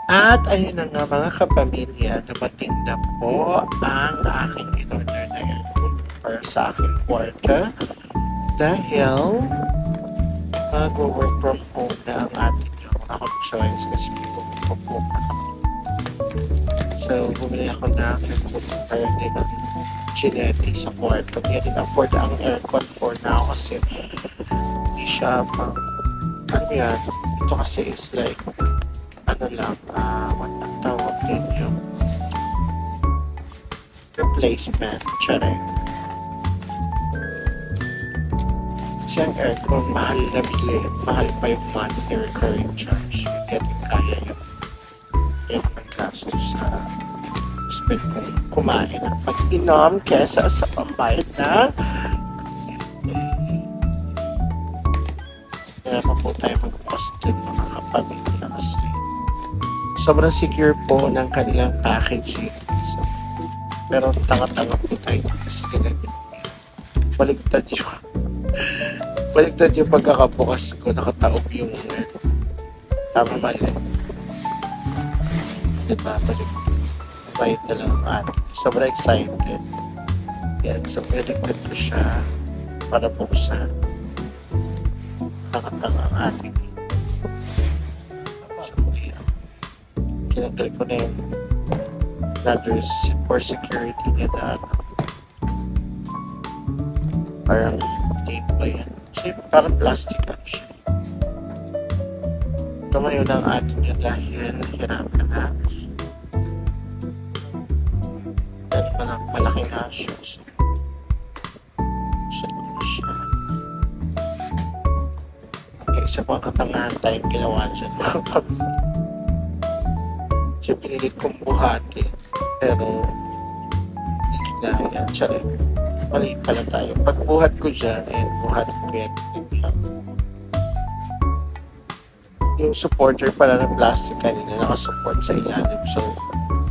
At ayun na nga mga kapamilya, dumating na po ang aking in-order na aircon para sa aking kwarta dahil mag-work from home na ang ating akong choice kasi may work from home na kami. So, bumili ako ng aircon para din ng Ginetti sa kwarto. Hindi natin afford ang aircon for now kasi hindi siya ano yan, ito kasi is like ano lang, what ang tawag din yung replacement, charing. Kasi ang aircon, mahal na bili, mahal pa yung monthly recurring charge. Hindi natin kaya yung naggastos sa spend kung kumain at pag-inom kesa sa pambayad na kaya pa po tayo mag-post din mga kapamilya kasi sobrang secure po ng kanilang packaging. So, pero tanga-tanga po tayo kasi tinanong baligtad yung pagkakabukas ko, nakataob yung tama mali. Diba? Baligtad. Bayad na lang ang atin. Sobrang excited. Yan. So, baligtad ko siya para buksan. Tanga-tanga ang ating. So, yan. Kinaggal ko na yung ladders for security and parang tape ba yan? Kasi parang plastic ano siya. Tumayo ng atin yun dahil hirapan na. Dahil palang malaki na siya. So ko na siya. Yung isa pang katangahan tayong ginawa dyan. Kasi pinilit kong buhatin. Pero hindi kinaya. Tsari. Mali pala tayo. Pagbuhat ko dyan, buhatin ko yan. Yung supporter pala ng plastic kanina nakasupport sa ilalim. So,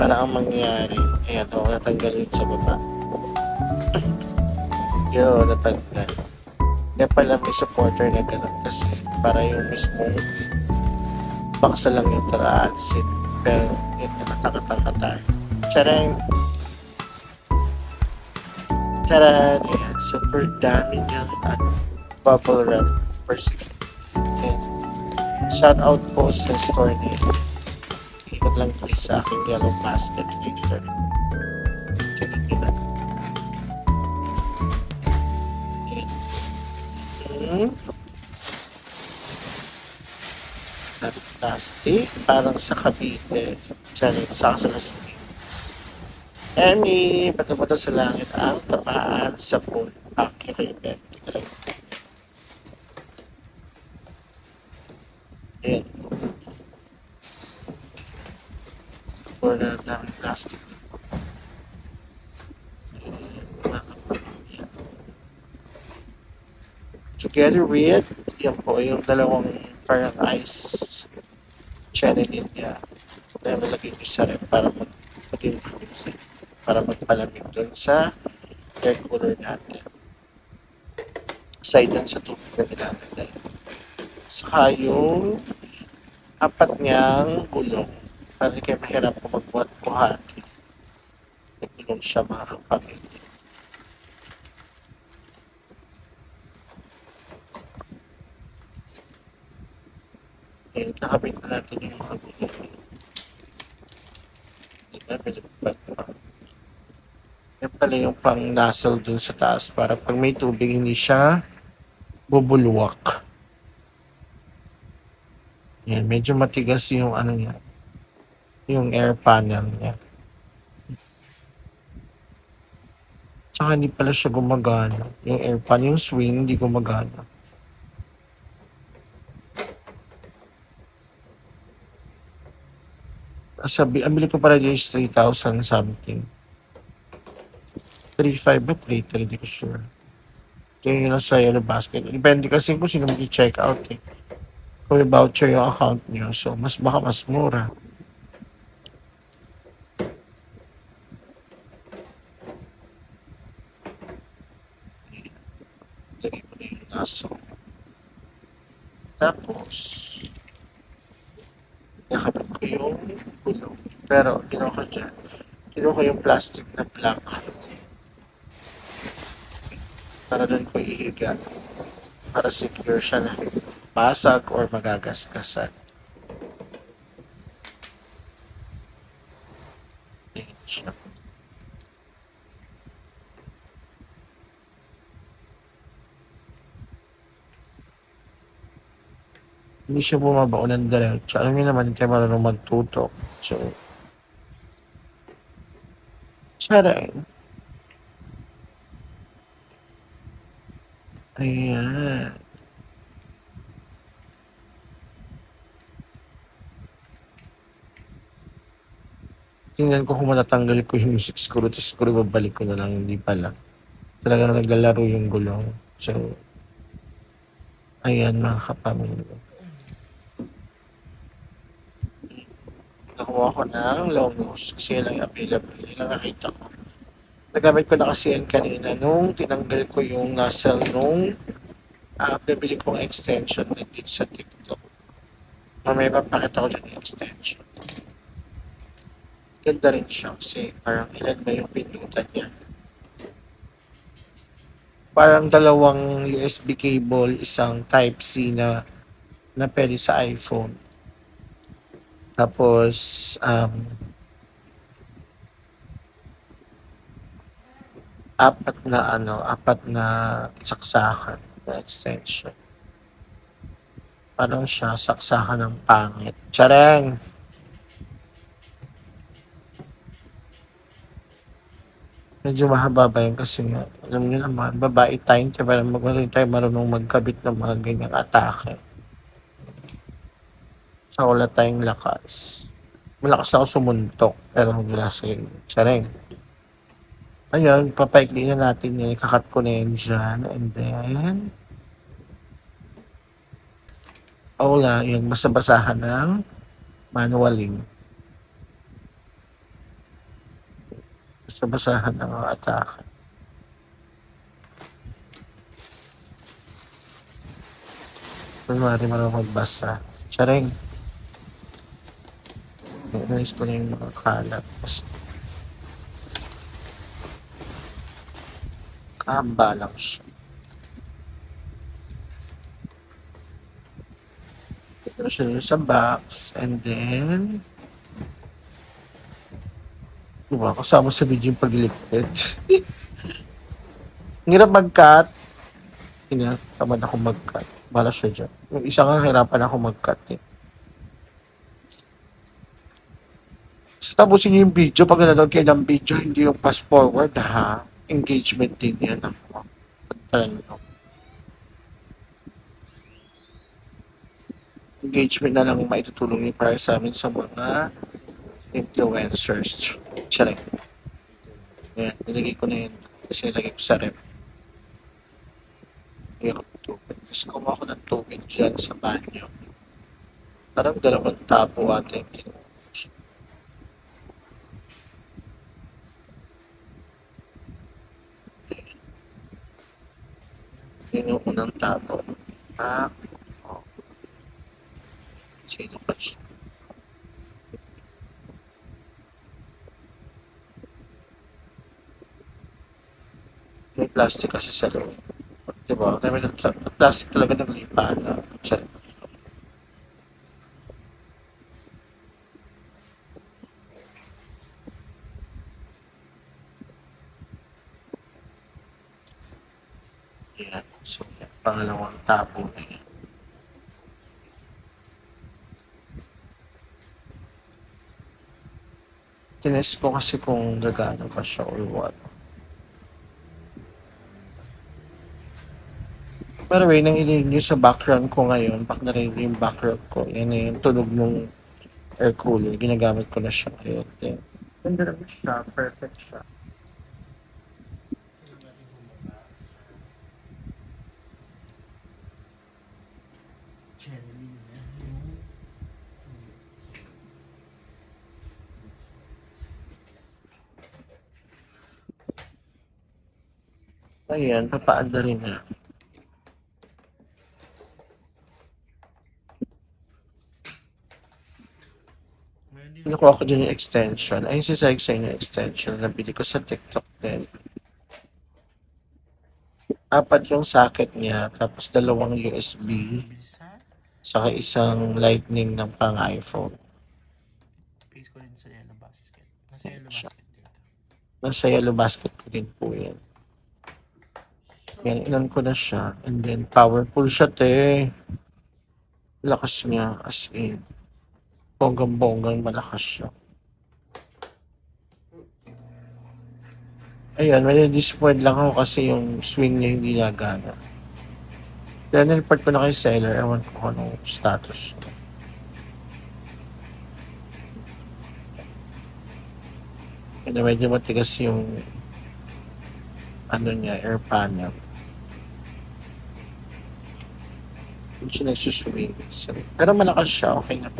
para ang mangyayari, ayan o, natanggal yun sa baba. Yun, natanggal. Kaya pala may supporter na ganun kasi para yung mismong baksa lang yung taraalisin. Pero, yun, natakatanga tayo. Tcharan! Tcharan! Ayan, super dami niyang bubble wrap per second. Shout out po sa store nila. Ikot lang din sa aking yellow basket later. Tingin nyo na. At plastic. Parang sa Cavite. Diyan sa Las Piñas. Emmy, bato-bato sa langit ang tamaan sa pool. Aki kayo Ben. Ayan. Or na daming plastic. Together with, yan po, yung dalawang parang ice channelin niya na malagay isa rin para mag-improve para magpalamig dun sa air cooler natin. Aside dun sa tubig na nilalagay. Saka yung apat niyang gulong para hindi kayo mahirap kung magbuhat-buhati. May gulong siya mga kapamilya. Eh, nakabit na natin yung mga gulong. Diba, bilibad pa. Yan pala yung pang nozzle dun sa taas para pag may tubig hindi siya bubulwak. Yan, medyo matigas yung ano niya. Yung air panel niya. Saka hindi pala siya gumagana. Yung air pan, yung swing, hindi gumagana. Sabi, ang bili ko pala dyan is 3,000 something. 3,500 ba 3,300, hindi ko sure. Ito yung nasa yellow basket. Depende kasi kung sino mag-check out eh. Kung may voucher yung account nyo. So, baka mas mura. Lagay ko na yung naso. Tapos, nakapit ko yung gulong. Pero, ginawa ko dyan. Kinuha ko yung plastic na black para doon ko ihiga para secure siya na basag or magagasgasan. Ayan siya. Hindi siya bumabao ng diretso. Alam niyo naman, hindi tayo marunong magtutok. So, charing. Ayan. Tingnan ko kung matatanggal ko yung 6 screw. Tapos screw, babalik ko na lang. Hindi pala. Talagang naglalaro yung gulong. So, ayan mga kapamilya. Nakuha ko ng long nose kasi yan lang yung available. Yan lang nakita ko. Nagamit ko na kasi yan kanina nung tinanggal ko yung nozzle nung nabili kong extension na dito sa TikTok. Mamaya papakita ko dyan yung extension. Ganda rin siya kasi parang ilan ba yung pindutan niya. Parang dalawang USB cable, isang Type-C na pwede sa iPhone. Tapos, apat na saksakan na extension. Parang siya saksakan ng pangit. Chareng! Medyo mahaba ba yun kasi nga, alam niyo naman, babae tayo, kaya tayo marunong magkabit ng mga ganyang atake. So, wala tayong lakas. Malakas na ako sumuntok, pero wala sa chareng. Ayun, papaikli na natin yan. Ikakat ko na yun dyan. And then, wala, yun, basa-basahan ng manualing. Basa-basahan ng mga atake. Kunwari marunong magbasa. Chareng. Nais ko na yung mga kalat. Kamba lang siya. Ito siya sa box. And then, diba, kasama sa video yung pagliligpit. Hirap mag-cut. Tamad ako mag-cut. Bala siya dyan. Yung isa nga, hirapan ako mag-cut eh. So, tapusin niyo yung video. Pag nanonood kayo ng video, hindi yung fast forward ha. Engagement din yan ako. Engagement na lang maitutulong niyo para sa amin sa mga influencers. Charek. Ayan, nilagay ko na yun. Kasi nilagay ko sa rep. Nilagay ko ng tubig. Tapos kumuha ko ng tubig dyan sa banyo. Parang 2 tabo ating kinuha. Yun yung unang tabo. Sino pa siya? May plastic kasi sa loob. Diba? May plastic talaga ng lipaan na. Sorry. Ayan. So, pangalawang tabo na yan. Tinest ko kasi kung gagana pa siya or what. Pero way, nang ilinig nyo sa background ko ngayon, pak na rin yung background ko. Yan na yung tunog ng air cooler. Ginagamit ko na siya ngayon. Ganda naman siya. Perfect siya. Ayan, papaanda rin na. Kinukuha ko dyan yung extension. Ayun si Zayk sa yung extension. Nabili ko sa TikTok din. 4 yung socket niya. Tapos 2 USB. Saka isang lightning ng pang iPhone. Paste ko rin sa yellow basket. Nasa yellow Siya. basket dito. Nasa yellow basket ko din po yan. Yan, inan ko na siya. And then, powerful siya, te. Lakas niya, as in. Bonggang-bonggang malakas siya. Ayun, may disappoint lang ako kasi yung swing niya hindi nagana. Kaya nilipart ko na kay seller. Ewan ko kung anong status. Kaya medyo matigas yung ano niya, air panel. Hindi siya nagsuswing. So, pero malakas siya, okay na.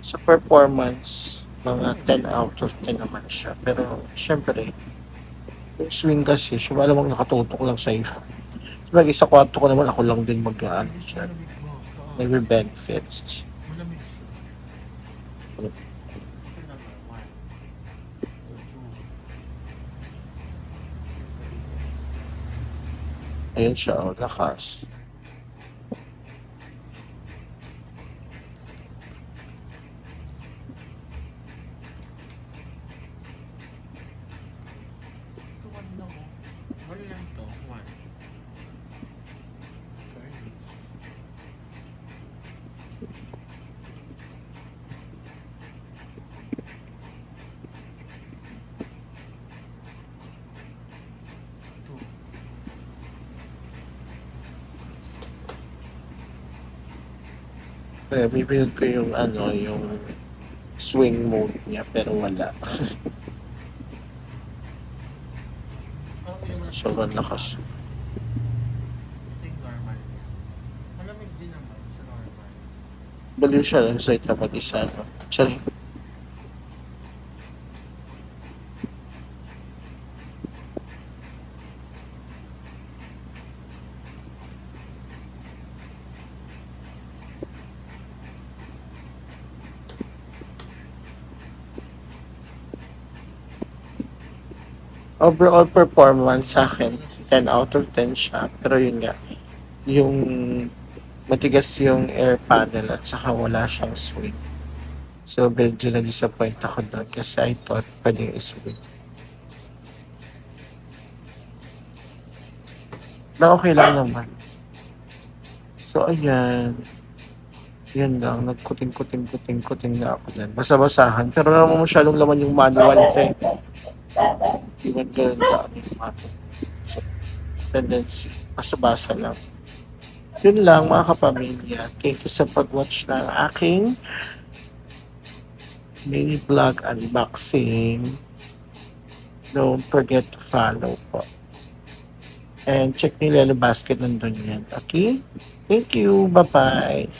Sa performance, mga 10 out of 10 naman siya. Pero, syempre, yung swing kasi, siya malamang nakatutok lang sa'yo. Sabagay, sa kwarto ko naman, ako lang din mag-ano siya. Malamig mo. Oo. Nagbe-benefits. Malamig siya. Ano? Ito na ba? 1, 2. Ayun siya, oh, lakas. Ito 1 lang oh. 1 lang to. 1. Kaya bibigyan ko yung ano, yung swing mode niya, pero wala. Sobrang lakas. Ito yung normal niya. Malamig din naman sa normal. Baliw siya lang sa ita mag-isa. No? Sorry. Overall performance sa akin, 10 out of 10 siya. Pero yun nga, yung matigas yung air panel at saka wala siyang swing. So, medyo na-disappoint ako doon kasi I thought pwedeng i-swing. Na okay lang naman. So, ayan. Yan lang. Nagkuting-kuting na ako dyan. Basa-basahan. Pero naman masyadong laman yung manual, te. Iwan ganun ka yung manual. So, tendency. Basa-basa lang. Yun lang, mga kapamilya. Thank you sa pag-watch ng aking mini vlog unboxing. Don't forget to follow po. And check nyo yung Lelo Basket, nandun yan. Okay? Thank you. Bye-bye.